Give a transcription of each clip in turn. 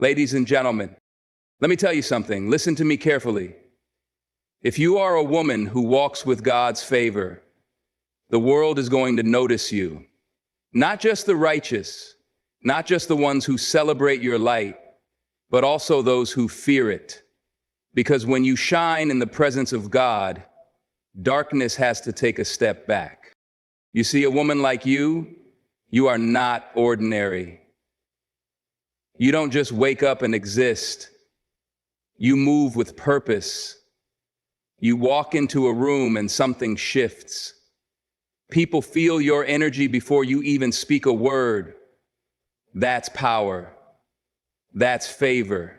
Ladies and gentlemen, let me tell you something. Listen to me carefully. If you are a woman who walks with God's favor, the world is going to notice you. Not just the righteous, not just the ones who celebrate your light, but also those who fear it. Because when you shine in the presence of God, darkness has to take a step back. You see, a woman like you are not ordinary. You don't just wake up and exist. You move with purpose. You walk into a room and something shifts. People feel your energy before you even speak a word. That's power. That's favor.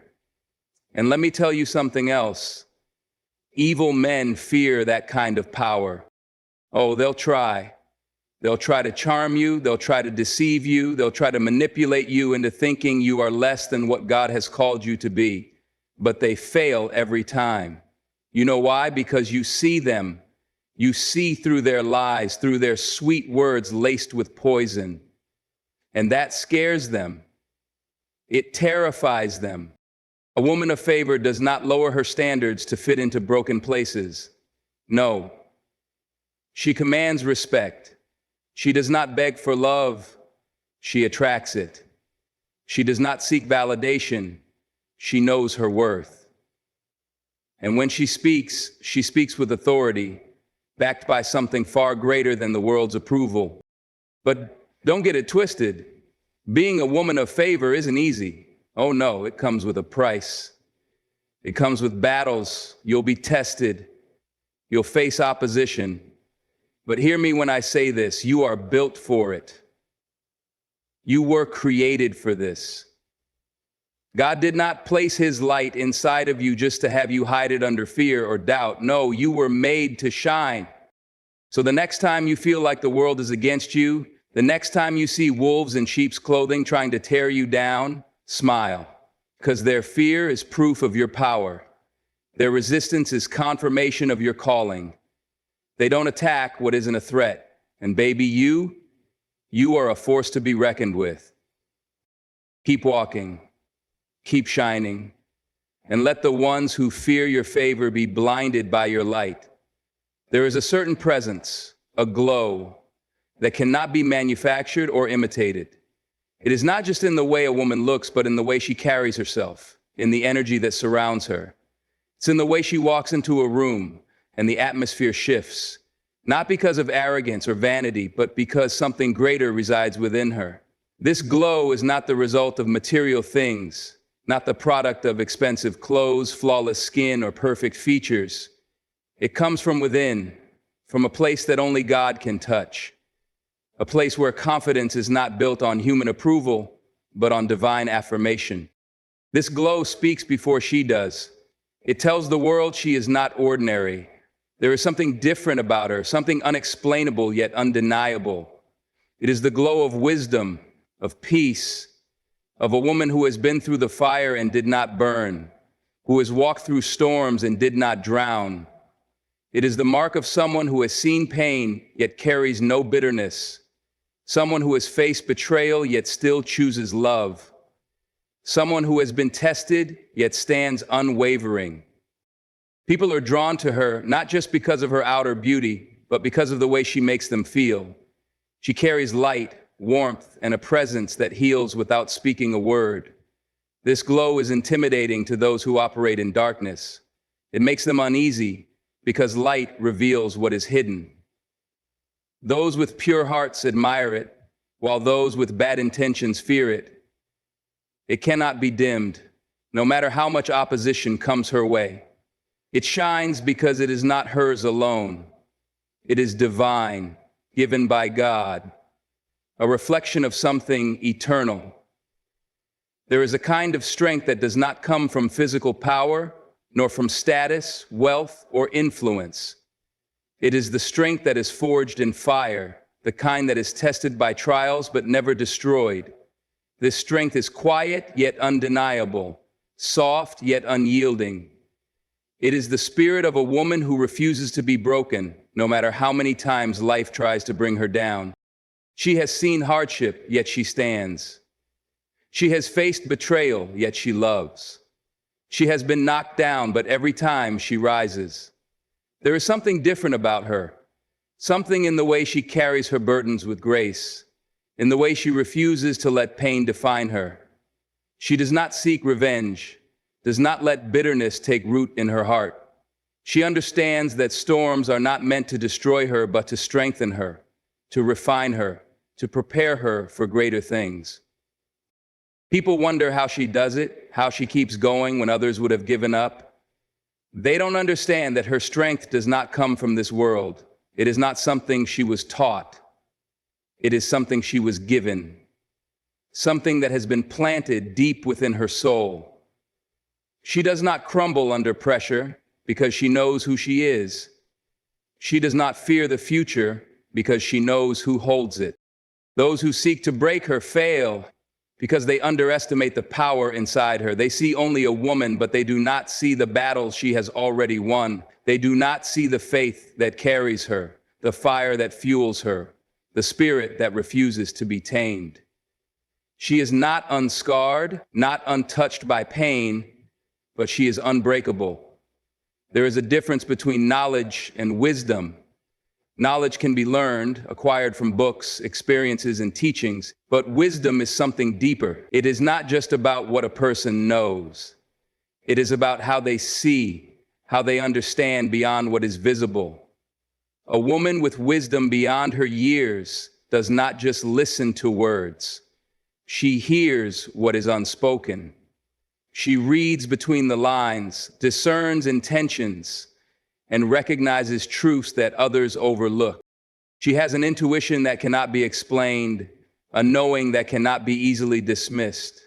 And let me tell you something else. Evil men fear that kind of power. Oh, they'll try. They'll try to charm you, they'll try to deceive you, they'll try to manipulate you into thinking you are less than what God has called you to be. But they fail every time. You know why? Because you see them. You see through their lies, through their sweet words laced with poison. And that scares them. It terrifies them. A woman of favor does not lower her standards to fit into broken places. No. She commands respect. She does not beg for love, she attracts it. She does not seek validation, she knows her worth. And when she speaks with authority, backed by something far greater than the world's approval. But don't get it twisted. Being a woman of favor isn't easy. Oh no, it comes with a price. It comes with battles. You'll be tested. You'll face opposition. But hear me when I say this, you are built for it. You were created for this. God did not place his light inside of you just to have you hide it under fear or doubt. No, you were made to shine. So the next time you feel like the world is against you, the next time you see wolves in sheep's clothing trying to tear you down, smile. Because their fear is proof of your power. Their resistance is confirmation of your calling. They don't attack what isn't a threat. And baby, you are a force to be reckoned with. Keep walking, keep shining, and let the ones who fear your favor be blinded by your light. There is a certain presence, a glow, that cannot be manufactured or imitated. It is not just in the way a woman looks, but in the way she carries herself, in the energy that surrounds her. It's in the way she walks into a room, and the atmosphere shifts, not because of arrogance or vanity, but because something greater resides within her. This glow is not the result of material things, not the product of expensive clothes, flawless skin, or perfect features. It comes from within, from a place that only God can touch, a place where confidence is not built on human approval, but on divine affirmation. This glow speaks before she does. It tells the world she is not ordinary. There is something different about her, something unexplainable yet undeniable. It is the glow of wisdom, of peace, of a woman who has been through the fire and did not burn, who has walked through storms and did not drown. It is the mark of someone who has seen pain yet carries no bitterness, someone who has faced betrayal yet still chooses love, someone who has been tested yet stands unwavering. People are drawn to her not just because of her outer beauty, but because of the way she makes them feel. She carries light, warmth, and a presence that heals without speaking a word. This glow is intimidating to those who operate in darkness. It makes them uneasy because light reveals what is hidden. Those with pure hearts admire it, while those with bad intentions fear it. It cannot be dimmed, no matter how much opposition comes her way. It shines because it is not hers alone. It is divine, given by God, a reflection of something eternal. There is a kind of strength that does not come from physical power, nor from status, wealth, or influence. It is the strength that is forged in fire, the kind that is tested by trials but never destroyed. This strength is quiet yet undeniable, soft yet unyielding. It is the spirit of a woman who refuses to be broken, no matter how many times life tries to bring her down. She has seen hardship, yet she stands. She has faced betrayal, yet she loves. She has been knocked down, but every time she rises. There is something different about her, something in the way she carries her burdens with grace, in the way she refuses to let pain define her. She does not seek revenge, does not let bitterness take root in her heart. She understands that storms are not meant to destroy her, but to strengthen her, to refine her, to prepare her for greater things. People wonder how she does it, how she keeps going when others would have given up. They don't understand that her strength does not come from this world. It is not something she was taught. It is something she was given, something that has been planted deep within her soul. She does not crumble under pressure because she knows who she is. She does not fear the future because she knows who holds it. Those who seek to break her fail because they underestimate the power inside her. They see only a woman, but they do not see the battles she has already won. They do not see the faith that carries her, the fire that fuels her, the spirit that refuses to be tamed. She is not unscarred, not untouched by pain, but she is unbreakable. There is a difference between knowledge and wisdom. Knowledge can be learned, acquired from books, experiences, and teachings, but wisdom is something deeper. It is not just about what a person knows. It is about how they see, how they understand beyond what is visible. A woman with wisdom beyond her years does not just listen to words. She hears what is unspoken. She reads between the lines, discerns intentions, and recognizes truths that others overlook. She has an intuition that cannot be explained, a knowing that cannot be easily dismissed.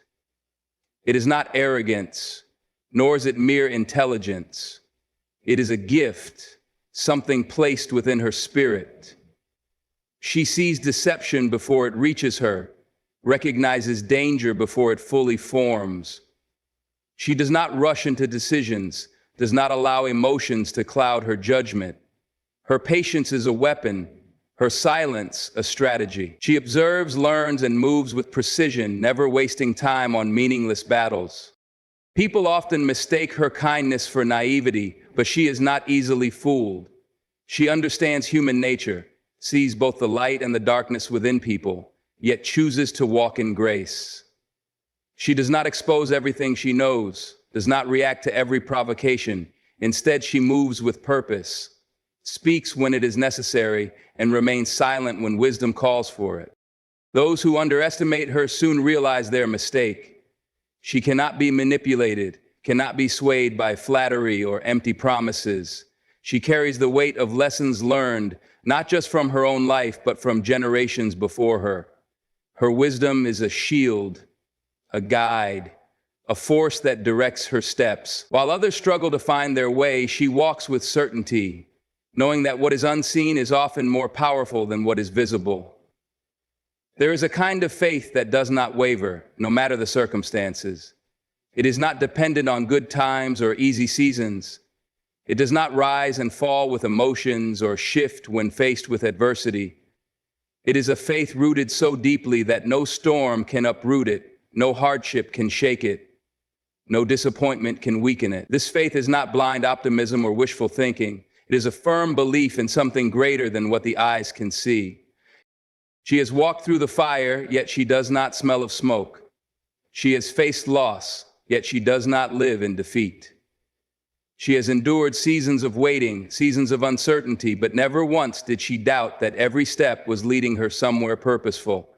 It is not arrogance, nor is it mere intelligence. It is a gift, something placed within her spirit. She sees deception before it reaches her, recognizes danger before it fully forms. She does not rush into decisions, does not allow emotions to cloud her judgment. Her patience is a weapon, her silence a strategy. She observes, learns, and moves with precision, never wasting time on meaningless battles. People often mistake her kindness for naivety, but she is not easily fooled. She understands human nature, sees both the light and the darkness within people, yet chooses to walk in grace. She does not expose everything she knows, does not react to every provocation. Instead, she moves with purpose, speaks when it is necessary, and remains silent when wisdom calls for it. Those who underestimate her soon realize their mistake. She cannot be manipulated, cannot be swayed by flattery or empty promises. She carries the weight of lessons learned, not just from her own life, but from generations before her. Her wisdom is a shield, a guide, a force that directs her steps. While others struggle to find their way, she walks with certainty, knowing that what is unseen is often more powerful than what is visible. There is a kind of faith that does not waver, no matter the circumstances. It is not dependent on good times or easy seasons. It does not rise and fall with emotions or shift when faced with adversity. It is a faith rooted so deeply that no storm can uproot it. No hardship can shake it. No disappointment can weaken it. This faith is not blind optimism or wishful thinking. It is a firm belief in something greater than what the eyes can see. She has walked through the fire, yet she does not smell of smoke. She has faced loss, yet she does not live in defeat. She has endured seasons of waiting, seasons of uncertainty, but never once did she doubt that every step was leading her somewhere purposeful.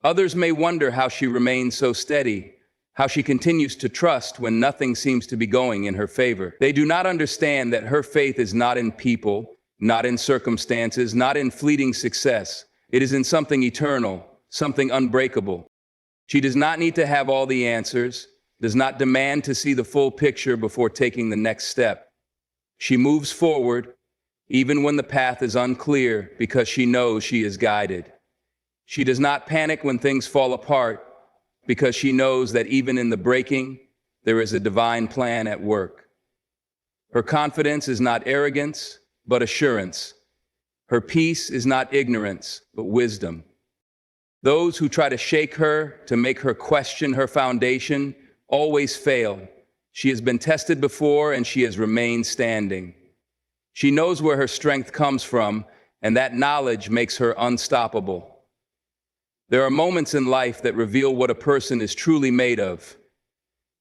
Others may wonder how she remains so steady, how she continues to trust when nothing seems to be going in her favor. They do not understand that her faith is not in people, not in circumstances, not in fleeting success. It is in something eternal, something unbreakable. She does not need to have all the answers, does not demand to see the full picture before taking the next step. She moves forward, even when the path is unclear, because she knows she is guided. She does not panic when things fall apart, because she knows that even in the breaking, there is a divine plan at work. Her confidence is not arrogance, but assurance. Her peace is not ignorance, but wisdom. Those who try to shake her, to make her question her foundation, always fail. She has been tested before and she has remained standing. She knows where her strength comes from, and that knowledge makes her unstoppable. There are moments in life that reveal what a person is truly made of.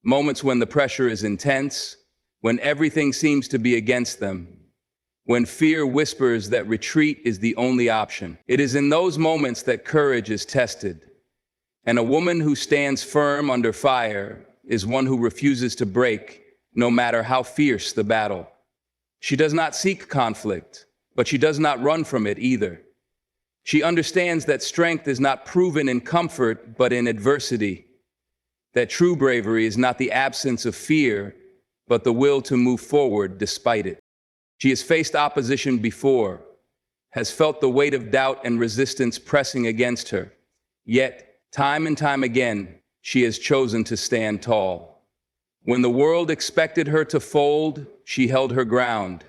Moments when the pressure is intense, when everything seems to be against them, when fear whispers that retreat is the only option. It is in those moments that courage is tested. And a woman who stands firm under fire is one who refuses to break, no matter how fierce the battle. She does not seek conflict, but she does not run from it either. She understands that strength is not proven in comfort, but in adversity. That true bravery is not the absence of fear, but the will to move forward despite it. She has faced opposition before, has felt the weight of doubt and resistance pressing against her. Yet, time and time again, she has chosen to stand tall. When the world expected her to fold, she held her ground.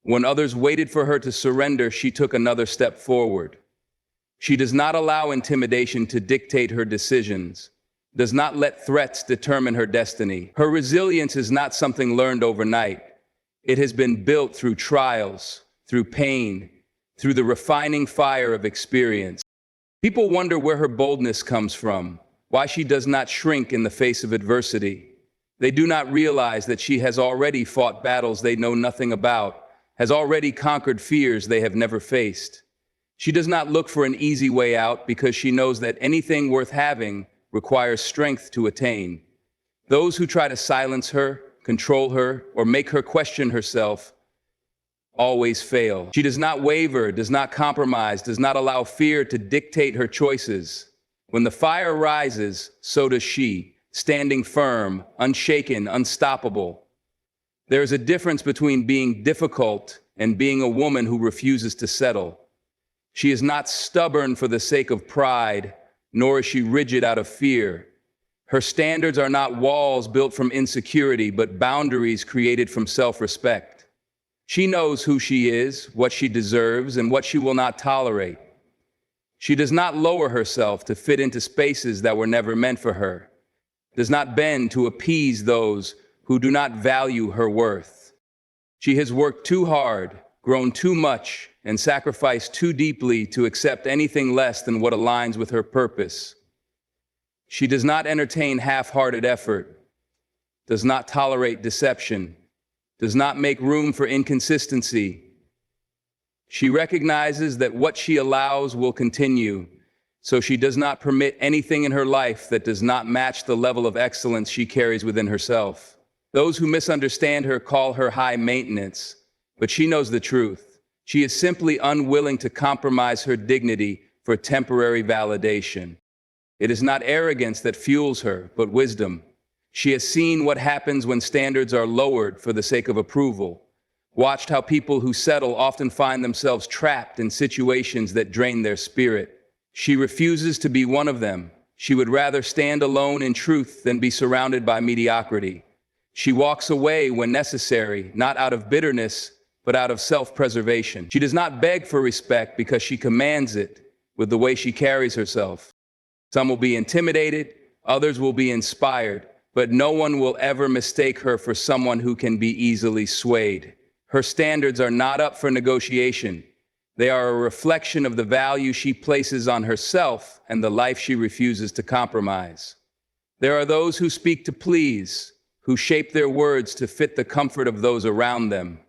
When others waited for her to surrender, she took another step forward. She does not allow intimidation to dictate her decisions, does not let threats determine her destiny. Her resilience is not something learned overnight. It has been built through trials, through pain, through the refining fire of experience. People wonder where her boldness comes from, why she does not shrink in the face of adversity. They do not realize that she has already fought battles they know nothing about, has already conquered fears they have never faced. She does not look for an easy way out because she knows that anything worth having requires strength to attain. Those who try to silence her, control her, or make her question herself always fail. She does not waver, does not compromise, does not allow fear to dictate her choices. When the fire rises, so does she, standing firm, unshaken, unstoppable. There is a difference between being difficult and being a woman who refuses to settle. She is not stubborn for the sake of pride, nor is she rigid out of fear. Her standards are not walls built from insecurity, but boundaries created from self-respect. She knows who she is, what she deserves, and what she will not tolerate. She does not lower herself to fit into spaces that were never meant for her, does not bend to appease those who do not value her worth. She has worked too hard, grown too much, and sacrificed too deeply to accept anything less than what aligns with her purpose. She does not entertain half-hearted effort, does not tolerate deception, does not make room for inconsistency. She recognizes that what she allows will continue, so she does not permit anything in her life that does not match the level of excellence she carries within herself. Those who misunderstand her call her high maintenance, but she knows the truth. She is simply unwilling to compromise her dignity for temporary validation. It is not arrogance that fuels her, but wisdom. She has seen what happens when standards are lowered for the sake of approval, watched how people who settle often find themselves trapped in situations that drain their spirit. She refuses to be one of them. She would rather stand alone in truth than be surrounded by mediocrity. She walks away when necessary, not out of bitterness, but out of self-preservation. She does not beg for respect because she commands it with the way she carries herself. Some will be intimidated, others will be inspired, but no one will ever mistake her for someone who can be easily swayed. Her standards are not up for negotiation. They are a reflection of the value she places on herself and the life she refuses to compromise. There are those who speak to please, who shape their words to fit the comfort of those around them.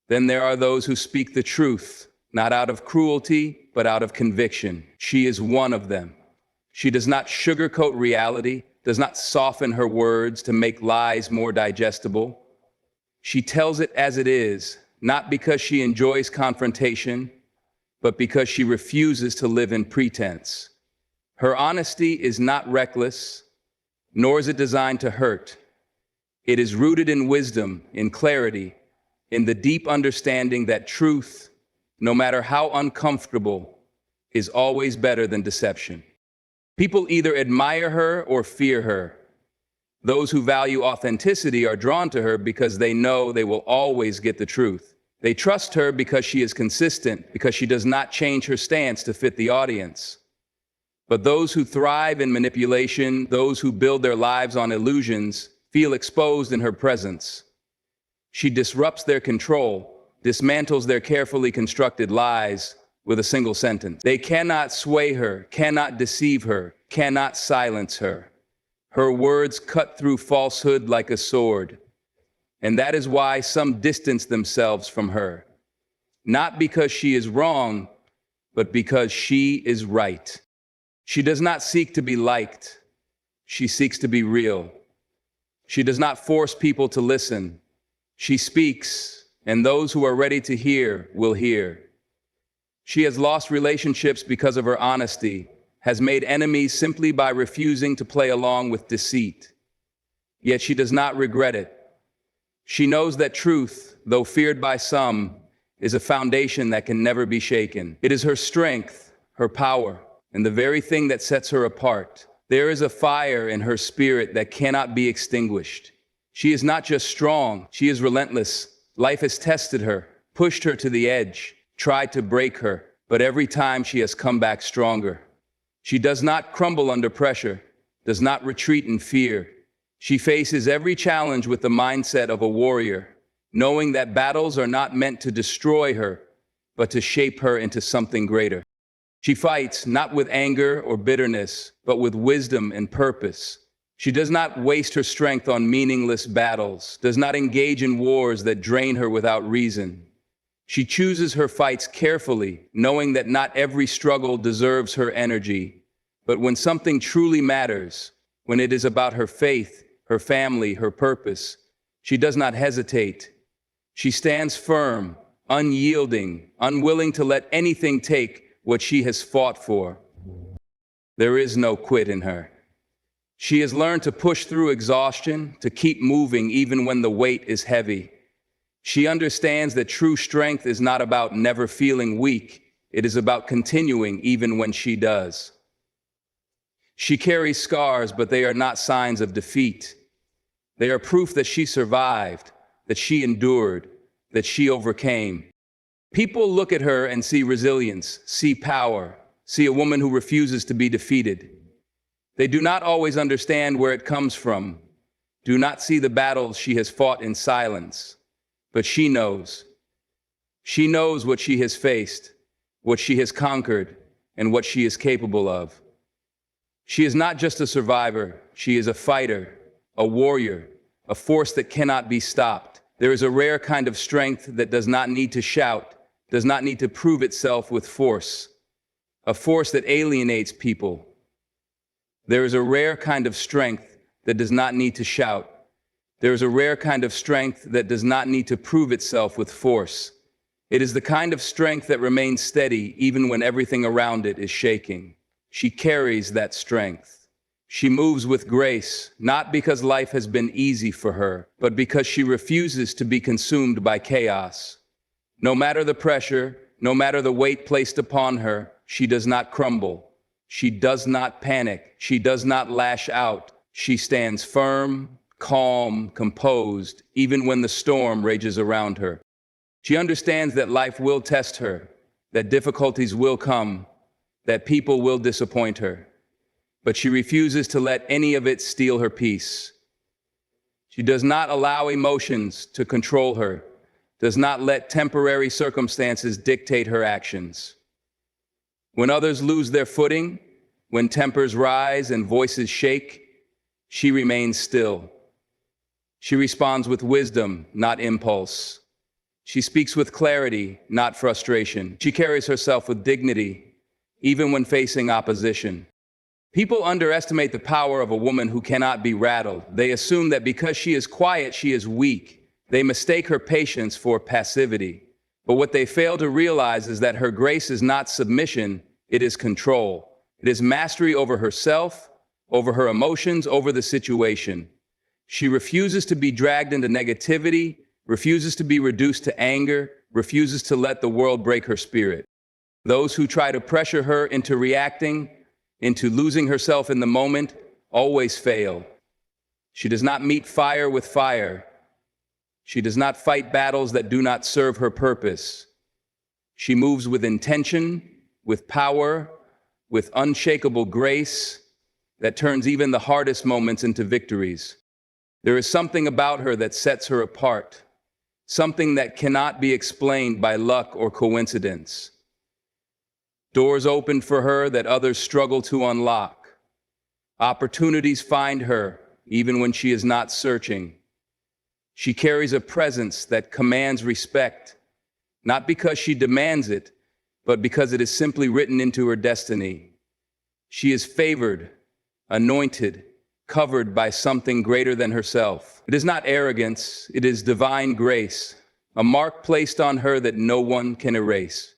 Then there are those who speak the truth, not out of cruelty, but out of conviction. She is one of them. She does not sugarcoat reality, does not soften her words to make lies more digestible. She tells it as it is, not because she enjoys confrontation, but because she refuses to live in pretense. Her honesty is not reckless, nor is it designed to hurt. It is rooted in wisdom, in clarity, in the deep understanding that truth, no matter how uncomfortable, is always better than deception. People either admire her or fear her. Those who value authenticity are drawn to her because they know they will always get the truth. They trust her because she is consistent, because she does not change her stance to fit the audience. But those who thrive in manipulation, those who build their lives on illusions, feel exposed in her presence. She disrupts their control, dismantles their carefully constructed lies with a single sentence. They cannot sway her, cannot deceive her, cannot silence her. Her words cut through falsehood like a sword. And that is why some distance themselves from her. Not because she is wrong, but because she is right. She does not seek to be liked. She seeks to be real. She does not force people to listen. She speaks, and those who are ready to hear will hear. She has lost relationships because of her honesty, has made enemies simply by refusing to play along with deceit. Yet she does not regret it. She knows that truth, though feared by some, is a foundation that can never be shaken. It is her strength, her power, and the very thing that sets her apart. There is a fire in her spirit that cannot be extinguished. She is not just strong, she is relentless. Life has tested her, pushed her to the edge, tried to break her, but every time she has come back stronger. She does not crumble under pressure, does not retreat in fear. She faces every challenge with the mindset of a warrior, knowing that battles are not meant to destroy her, but to shape her into something greater. She fights not with anger or bitterness, but with wisdom and purpose. She does not waste her strength on meaningless battles, does not engage in wars that drain her without reason. She chooses her fights carefully, knowing that not every struggle deserves her energy. But when something truly matters, when it is about her faith, her family, her purpose, she does not hesitate. She stands firm, unyielding, unwilling to let anything take what she has fought for. There is no quit in her. She has learned to push through exhaustion, to keep moving even when the weight is heavy. She understands that true strength is not about never feeling weak. It is about continuing even when she does. She carries scars, but they are not signs of defeat. They are proof that she survived, that she endured, that she overcame. People look at her and see resilience, see power, see a woman who refuses to be defeated. They do not always understand where it comes from, do not see the battles she has fought in silence. But she knows. She knows what she has faced, what she has conquered, and what she is capable of. She is not just a survivor, she is a fighter, a warrior, a force that cannot be stopped. There is a rare kind of strength that does not need to shout, does not need to prove itself with force, a force that alienates people. There is a rare kind of strength that does not need to shout. There is a rare kind of strength that does not need to prove itself with force. It is the kind of strength that remains steady even when everything around it is shaking. She carries that strength. She moves with grace, not because life has been easy for her, but because she refuses to be consumed by chaos. No matter the pressure, no matter the weight placed upon her, she does not crumble. She does not panic. She does not lash out. She stands firm, calm, composed, even when the storm rages around her. She understands that life will test her, that difficulties will come, that people will disappoint her, but she refuses to let any of it steal her peace. She does not allow emotions to control her, does not let temporary circumstances dictate her actions. When others lose their footing, when tempers rise and voices shake, she remains still. She responds with wisdom, not impulse. She speaks with clarity, not frustration. She carries herself with dignity, even when facing opposition. People underestimate the power of a woman who cannot be rattled. They assume that because she is quiet, she is weak. They mistake her patience for passivity. But what they fail to realize is that her grace is not submission, it is control. It is mastery over herself, over her emotions, over the situation. She refuses to be dragged into negativity, refuses to be reduced to anger, refuses to let the world break her spirit. Those who try to pressure her into reacting, into losing herself in the moment, always fail. She does not meet fire with fire. She does not fight battles that do not serve her purpose. She moves with intention, with power, with unshakable grace that turns even the hardest moments into victories. There is something about her that sets her apart, something that cannot be explained by luck or coincidence. Doors open for her that others struggle to unlock. Opportunities find her even when she is not searching. She carries a presence that commands respect, not because she demands it, but because it is simply written into her destiny. She is favored, anointed, covered by something greater than herself. It is not arrogance, it is divine grace, a mark placed on her that no one can erase.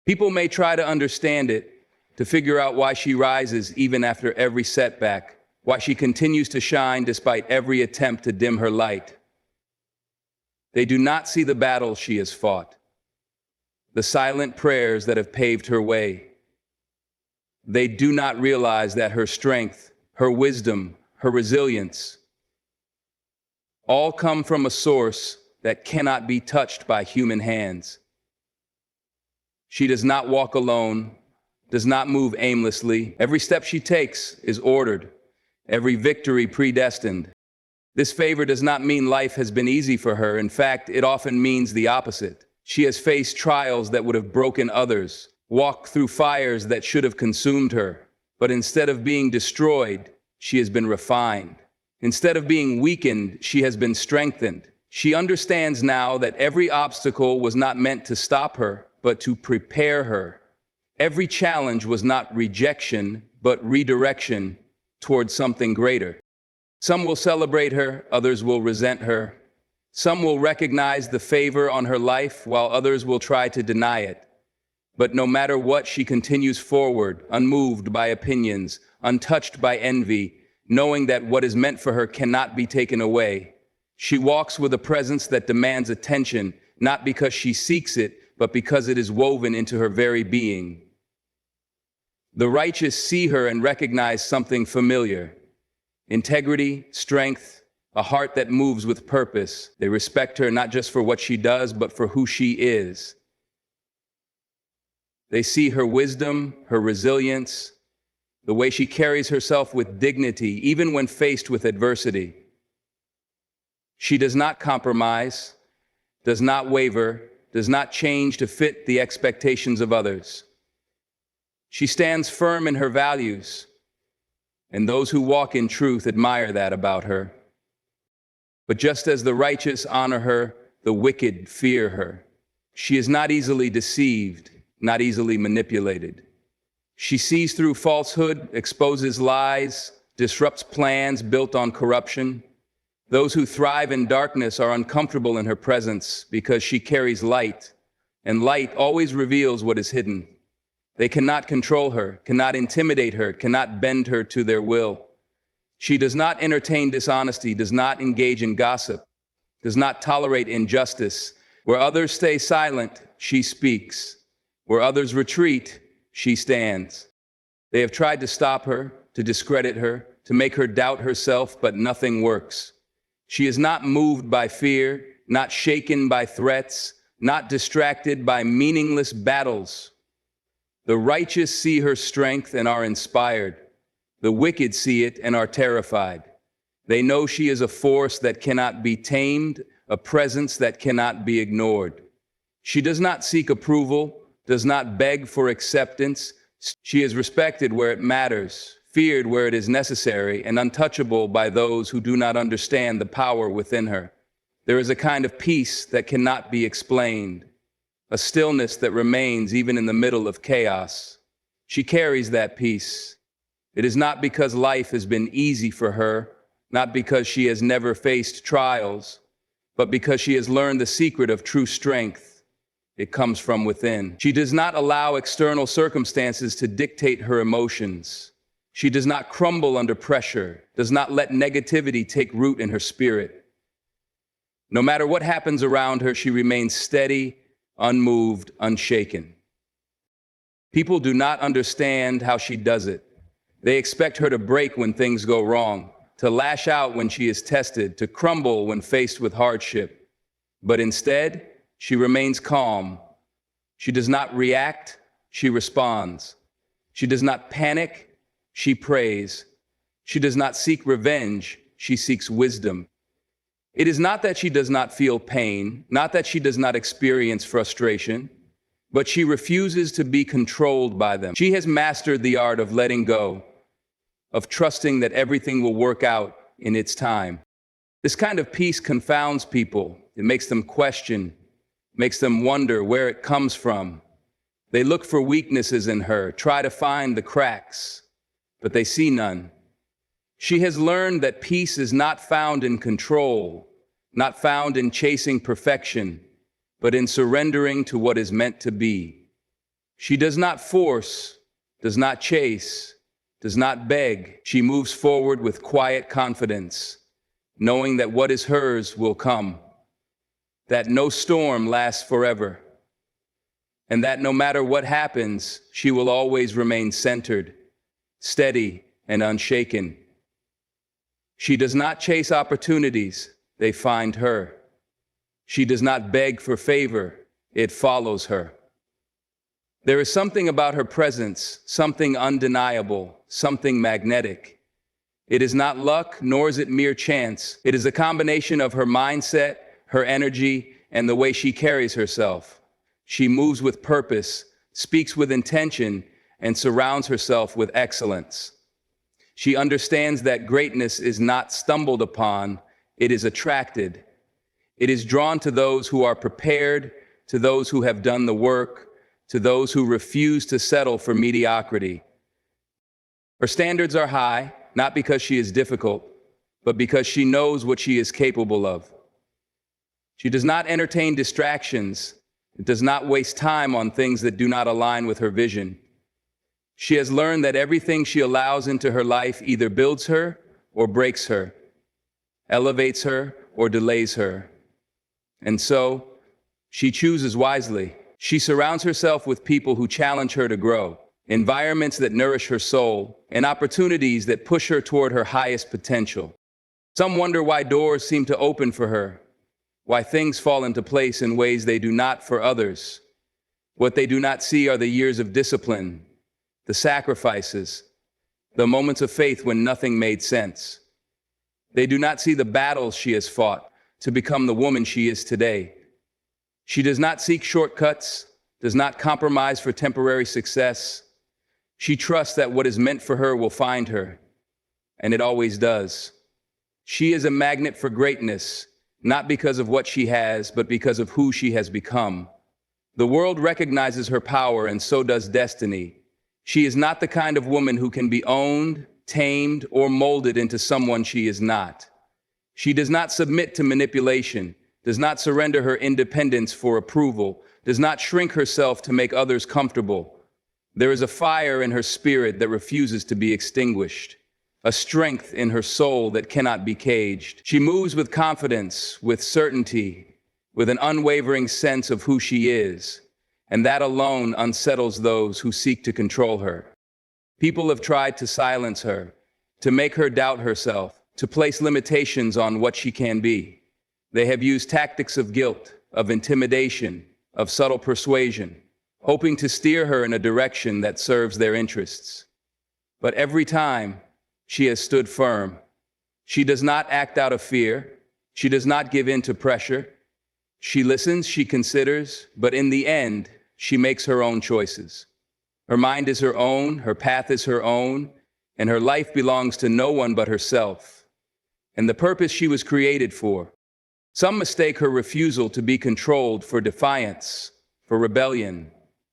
People may try to understand it, to figure out why she rises even after every setback, why she continues to shine despite every attempt to dim her light. They do not see the battles she has fought, the silent prayers that have paved her way. They do not realize that her strength, her wisdom, her resilience, all come from a source that cannot be touched by human hands. She does not walk alone, does not move aimlessly. Every step she takes is ordered, every victory predestined. This favor does not mean life has been easy for her. In fact, it often means the opposite. She has faced trials that would have broken others, walked through fires that should have consumed her. But instead of being destroyed, she has been refined. Instead of being weakened, she has been strengthened. She understands now that every obstacle was not meant to stop her, but to prepare her. Every challenge was not rejection, but redirection towards something greater. Some will celebrate her, others will resent her. Some will recognize the favor on her life, while others will try to deny it. But no matter what, she continues forward, unmoved by opinions, untouched by envy, knowing that what is meant for her cannot be taken away. She walks with a presence that demands attention, not because she seeks it, but because it is woven into her very being. The righteous see her and recognize something familiar: integrity, strength, a heart that moves with purpose. They respect her not just for what she does, but for who she is. They see her wisdom, her resilience, the way she carries herself with dignity, even when faced with adversity. She does not compromise, does not waver, does not change to fit the expectations of others. She stands firm in her values, and those who walk in truth admire that about her. But just as the righteous honor her, the wicked fear her. She is not easily deceived, not easily manipulated. She sees through falsehood, exposes lies, disrupts plans built on corruption. Those who thrive in darkness are uncomfortable in her presence because she carries light, and light always reveals what is hidden. They cannot control her, cannot intimidate her, cannot bend her to their will. She does not entertain dishonesty, does not engage in gossip, does not tolerate injustice. Where others stay silent, she speaks. Where others retreat, she stands. They have tried to stop her, to discredit her, to make her doubt herself, but nothing works. She is not moved by fear, not shaken by threats, not distracted by meaningless battles. The righteous see her strength and are inspired. The wicked see it and are terrified. They know she is a force that cannot be tamed, a presence that cannot be ignored. She does not seek approval, does not beg for acceptance. She is respected where it matters, feared where it is necessary, and untouchable by those who do not understand the power within her. There is a kind of peace that cannot be explained, a stillness that remains even in the middle of chaos. She carries that peace. It is not because life has been easy for her, not because she has never faced trials, but because she has learned the secret of true strength. It comes from within. She does not allow external circumstances to dictate her emotions. She does not crumble under pressure, does not let negativity take root in her spirit. No matter what happens around her, she remains steady, unmoved, unshaken. People do not understand how she does it. They expect her to break when things go wrong, to lash out when she is tested, to crumble when faced with hardship. But instead, she remains calm. She does not react, she responds. She does not panic, she prays. She does not seek revenge, she seeks wisdom. It is not that she does not feel pain, not that she does not experience frustration, but she refuses to be controlled by them. She has mastered the art of letting go, of trusting that everything will work out in its time. This kind of peace confounds people. It makes them question, makes them wonder where it comes from. They look for weaknesses in her, try to find the cracks, but they see none. She has learned that peace is not found in control, not found in chasing perfection, but in surrendering to what is meant to be. She does not force, does not chase, does not beg. She moves forward with quiet confidence, knowing that what is hers will come, that no storm lasts forever, and that no matter what happens, she will always remain centered, steady, and unshaken. She does not chase opportunities, they find her. She does not beg for favor, it follows her. There is something about her presence, something undeniable, something magnetic. It is not luck, nor is it mere chance. It is a combination of her mindset, her energy, and the way she carries herself. She moves with purpose, speaks with intention, and surrounds herself with excellence. She understands that greatness is not stumbled upon, it is attracted. It is drawn to those who are prepared, to those who have done the work, to those who refuse to settle for mediocrity. Her standards are high, not because she is difficult, but because she knows what she is capable of. She does not entertain distractions, does not waste time on things that do not align with her vision. She has learned that everything she allows into her life either builds her or breaks her, elevates her or delays her. And so, she chooses wisely. She surrounds herself with people who challenge her to grow, environments that nourish her soul, and opportunities that push her toward her highest potential. Some wonder why doors seem to open for her, why things fall into place in ways they do not for others. What they do not see are the years of discipline, the sacrifices, the moments of faith when nothing made sense. They do not see the battles she has fought to become the woman she is today. She does not seek shortcuts, does not compromise for temporary success. She trusts that what is meant for her will find her, and it always does. She is a magnet for greatness, not because of what she has, but because of who she has become. The world recognizes her power, and so does destiny. She is not the kind of woman who can be owned, tamed, or molded into someone she is not. She does not submit to manipulation, does not surrender her independence for approval, does not shrink herself to make others comfortable. There is a fire in her spirit that refuses to be extinguished, a strength in her soul that cannot be caged. She moves with confidence, with certainty, with an unwavering sense of who she is, and that alone unsettles those who seek to control her. People have tried to silence her, to make her doubt herself, to place limitations on what she can be. They have used tactics of guilt, of intimidation, of subtle persuasion, hoping to steer her in a direction that serves their interests. But every time, she has stood firm. She does not act out of fear. She does not give in to pressure. She listens, she considers, but in the end, she makes her own choices. Her mind is her own, her path is her own, and her life belongs to no one but herself, and the purpose she was created for. Some mistake her refusal to be controlled for defiance, for rebellion,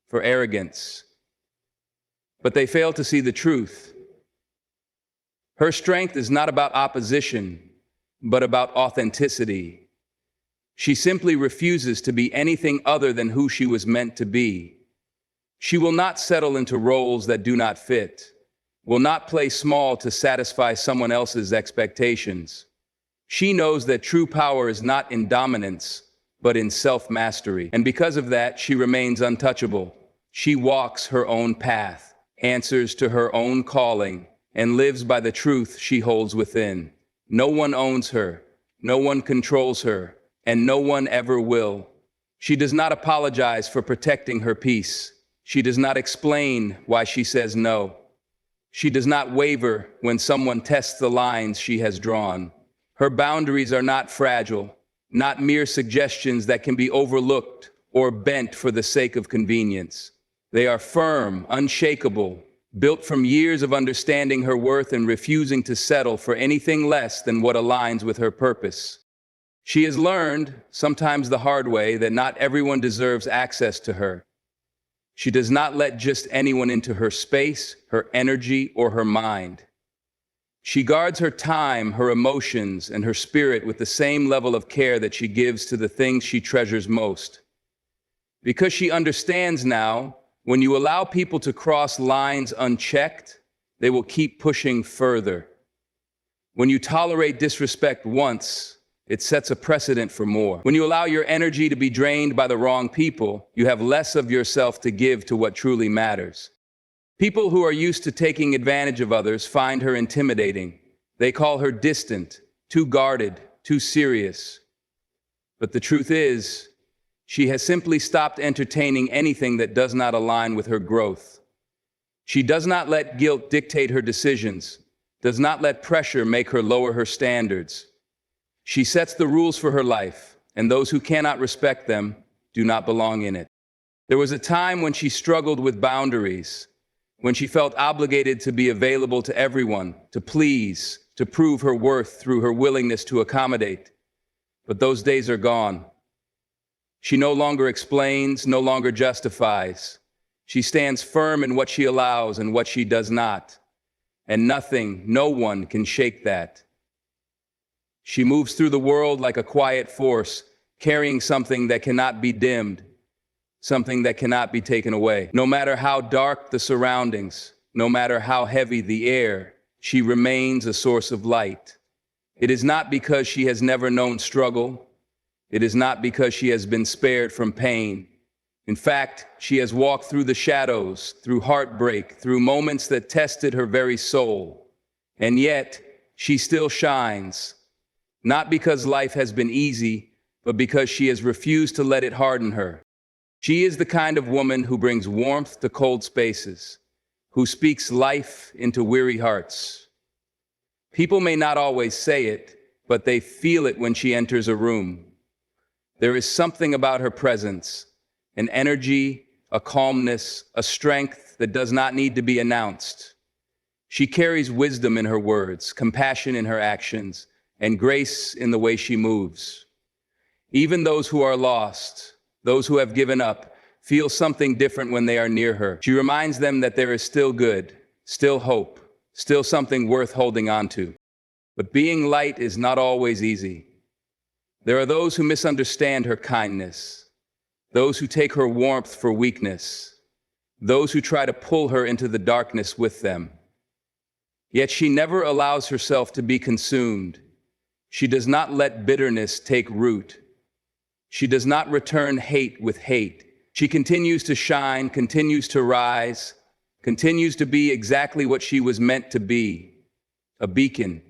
for arrogance. But they fail to see the truth. Her strength is not about opposition, but about authenticity. She simply refuses to be anything other than who she was meant to be. She will not settle into roles that do not fit, will not play small to satisfy someone else's expectations. She knows that true power is not in dominance, but in self-mastery. And because of that, she remains untouchable. She walks her own path, answers to her own calling, and lives by the truth she holds within. No one owns her, no one controls her, and no one ever will. She does not apologize for protecting her peace. She does not explain why she says no. She does not waver when someone tests the lines she has drawn. Her boundaries are not fragile, not mere suggestions that can be overlooked or bent for the sake of convenience. They are firm, unshakable, built from years of understanding her worth and refusing to settle for anything less than what aligns with her purpose. She has learned, sometimes the hard way, that not everyone deserves access to her. She does not let just anyone into her space, her energy, or her mind. She guards her time, her emotions, and her spirit with the same level of care that she gives to the things she treasures most. Because she understands now, when you allow people to cross lines unchecked, they will keep pushing further. When you tolerate disrespect once, it sets a precedent for more. When you allow your energy to be drained by the wrong people, you have less of yourself to give to what truly matters. People who are used to taking advantage of others find her intimidating. They call her distant, too guarded, too serious. But the truth is, she has simply stopped entertaining anything that does not align with her growth. She does not let guilt dictate her decisions, does not let pressure make her lower her standards. She sets the rules for her life, and those who cannot respect them do not belong in it. There was a time when she struggled with boundaries, when she felt obligated to be available to everyone, to please, to prove her worth through her willingness to accommodate. But those days are gone. She no longer explains, no longer justifies. She stands firm in what she allows and what she does not. And nothing, no one can shake that. She moves through the world like a quiet force, carrying something that cannot be dimmed, something that cannot be taken away. No matter how dark the surroundings, no matter how heavy the air, she remains a source of light. It is not because she has never known struggle. It is not because she has been spared from pain. In fact, she has walked through the shadows, through heartbreak, through moments that tested her very soul. And yet, she still shines. Not because life has been easy, but because she has refused to let it harden her. She is the kind of woman who brings warmth to cold spaces, who speaks life into weary hearts. People may not always say it, but they feel it when she enters a room. There is something about her presence, an energy, a calmness, a strength that does not need to be announced. She carries wisdom in her words, compassion in her actions, and grace in the way she moves. Even those who are lost, those who have given up, feel something different when they are near her. She reminds them that there is still good, still hope, still something worth holding on to. But being light is not always easy. There are those who misunderstand her kindness, those who take her warmth for weakness, those who try to pull her into the darkness with them. Yet she never allows herself to be consumed. She does not let bitterness take root. She does not return hate with hate. She continues to shine, continues to rise, continues to be exactly what she was meant to be: a beacon,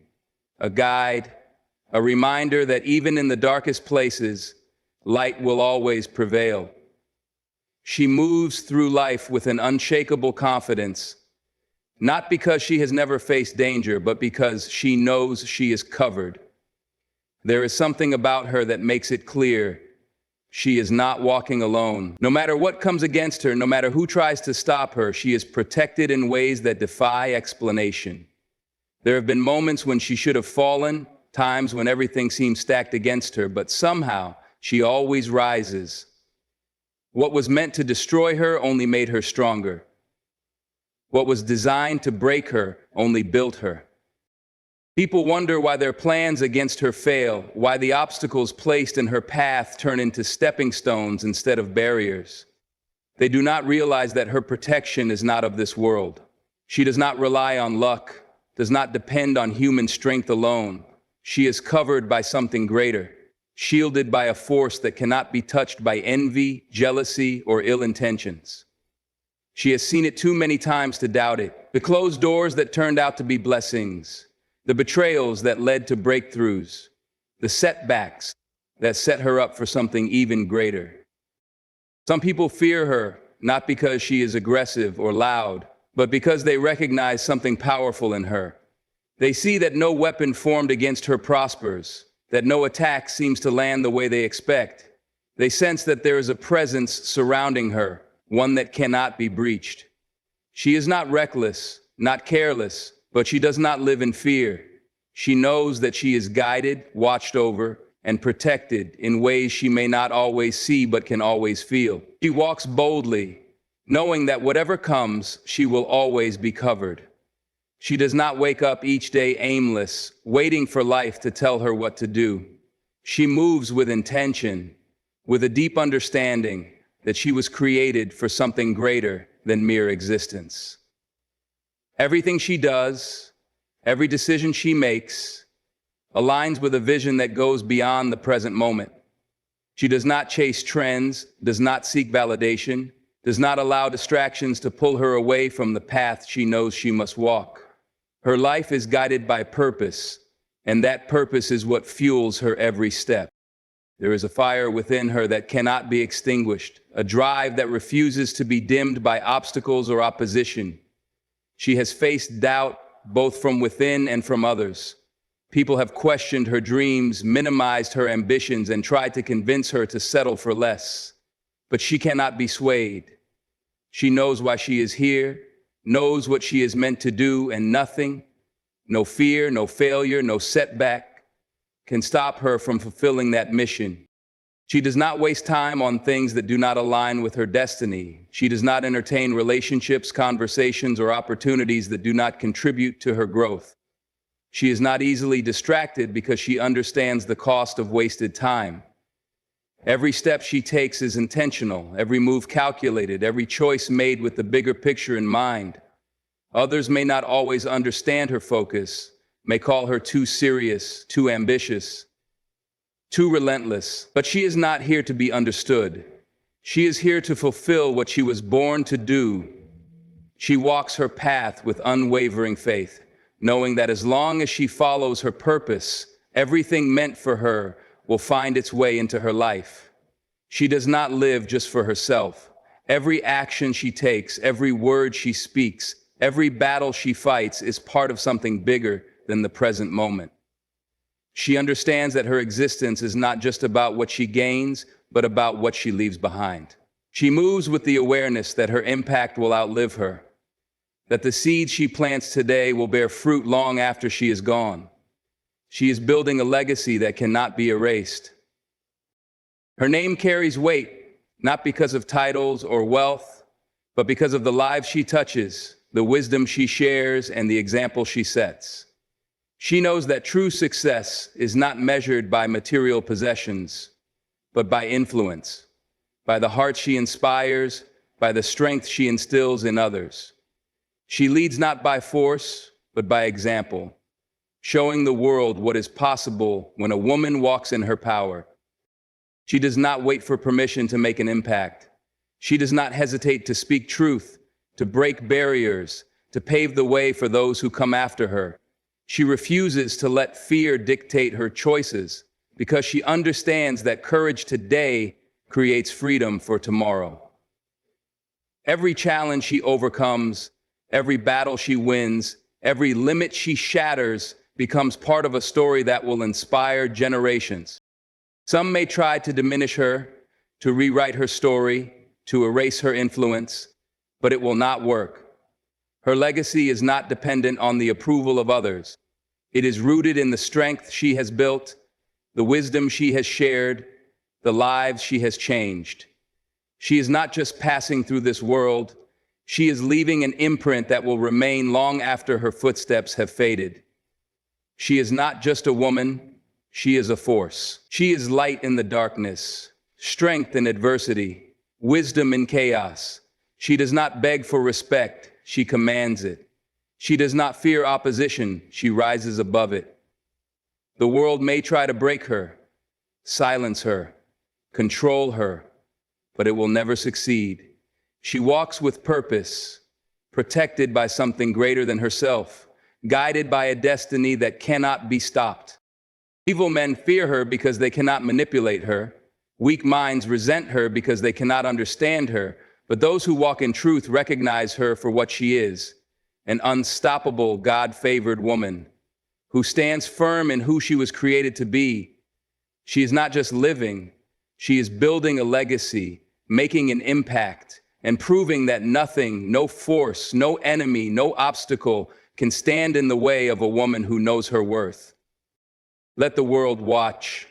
a guide, a reminder that even in the darkest places, light will always prevail. She moves through life with an unshakable confidence, not because she has never faced danger, but because she knows she is covered. There is something about her that makes it clear she is not walking alone. No matter what comes against her, no matter who tries to stop her, she is protected in ways that defy explanation. There have been moments when she should have fallen, times when everything seemed stacked against her, but somehow she always rises. What was meant to destroy her only made her stronger. What was designed to break her only built her. People wonder why their plans against her fail, why the obstacles placed in her path turn into stepping stones instead of barriers. They do not realize that her protection is not of this world. She does not rely on luck, does not depend on human strength alone. She is covered by something greater, shielded by a force that cannot be touched by envy, jealousy, or ill intentions. She has seen it too many times to doubt it. The closed doors that turned out to be blessings, the betrayals that led to breakthroughs, the setbacks that set her up for something even greater. Some people fear her, not because she is aggressive or loud, but because they recognize something powerful in her. They see that no weapon formed against her prospers, that no attack seems to land the way they expect. They sense that there is a presence surrounding her, one that cannot be breached. She is not reckless, not careless, but she does not live in fear. She knows that she is guided, watched over, and protected in ways she may not always see but can always feel. She walks boldly, knowing that whatever comes, she will always be covered. She does not wake up each day aimless, waiting for life to tell her what to do. She moves with intention, with a deep understanding that she was created for something greater than mere existence. Everything she does, every decision she makes, aligns with a vision that goes beyond the present moment. She does not chase trends, does not seek validation, does not allow distractions to pull her away from the path she knows she must walk. Her life is guided by purpose, and that purpose is what fuels her every step. There is a fire within her that cannot be extinguished, a drive that refuses to be dimmed by obstacles or opposition. She has faced doubt both from within and from others. People have questioned her dreams, minimized her ambitions, and tried to convince her to settle for less. But she cannot be swayed. She knows why she is here, knows what she is meant to do, and nothing, no fear, no failure, no setback, can stop her from fulfilling that mission. She does not waste time on things that do not align with her destiny. She does not entertain relationships, conversations, or opportunities that do not contribute to her growth. She is not easily distracted because she understands the cost of wasted time. Every step she takes is intentional, every move calculated, every choice made with the bigger picture in mind. Others may not always understand her focus, may call her too serious, too ambitious, too relentless, but she is not here to be understood. She is here to fulfill what she was born to do. She walks her path with unwavering faith, knowing that as long as she follows her purpose, everything meant for her will find its way into her life. She does not live just for herself. Every action she takes, every word she speaks, every battle she fights is part of something bigger than the present moment. She understands that her existence is not just about what she gains, but about what she leaves behind. She moves with the awareness that her impact will outlive her, that the seeds she plants today will bear fruit long after she is gone. She is building a legacy that cannot be erased. Her name carries weight, not because of titles or wealth, but because of the lives she touches, the wisdom she shares, and the example she sets. She knows that true success is not measured by material possessions, but by influence, by the heart she inspires, by the strength she instills in others. She leads not by force, but by example, showing the world what is possible when a woman walks in her power. She does not wait for permission to make an impact. She does not hesitate to speak truth, to break barriers, to pave the way for those who come after her. She refuses to let fear dictate her choices because she understands that courage today creates freedom for tomorrow. Every challenge she overcomes, every battle she wins, every limit she shatters becomes part of a story that will inspire generations. Some may try to diminish her, to rewrite her story, to erase her influence, but it will not work. Her legacy is not dependent on the approval of others. It is rooted in the strength she has built, the wisdom she has shared, the lives she has changed. She is not just passing through this world, she is leaving an imprint that will remain long after her footsteps have faded. She is not just a woman, she is a force. She is light in the darkness, strength in adversity, wisdom in chaos. She does not beg for respect, she commands it. She does not fear opposition, she rises above it. The world may try to break her, silence her, control her, but it will never succeed. She walks with purpose, protected by something greater than herself, guided by a destiny that cannot be stopped. Evil men fear her because they cannot manipulate her. Weak minds resent her because they cannot understand her. But those who walk in truth recognize her for what she is, an unstoppable, God-favored woman who stands firm in who she was created to be. She is not just living, she is building a legacy, making an impact, and proving that nothing, no force, no enemy, no obstacle can stand in the way of a woman who knows her worth. Let the world watch.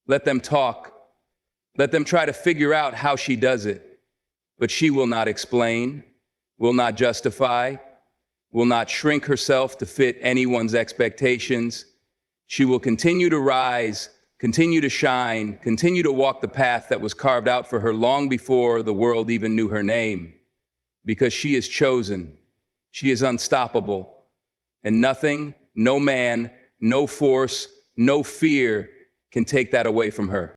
Let them talk. Let them try to figure out how she does it. But she will not explain, will not justify, will not shrink herself to fit anyone's expectations. She will continue to rise, continue to shine, continue to walk the path that was carved out for her long before the world even knew her name. Because she is chosen, she is unstoppable, and nothing, no man, no force, no fear can take that away from her.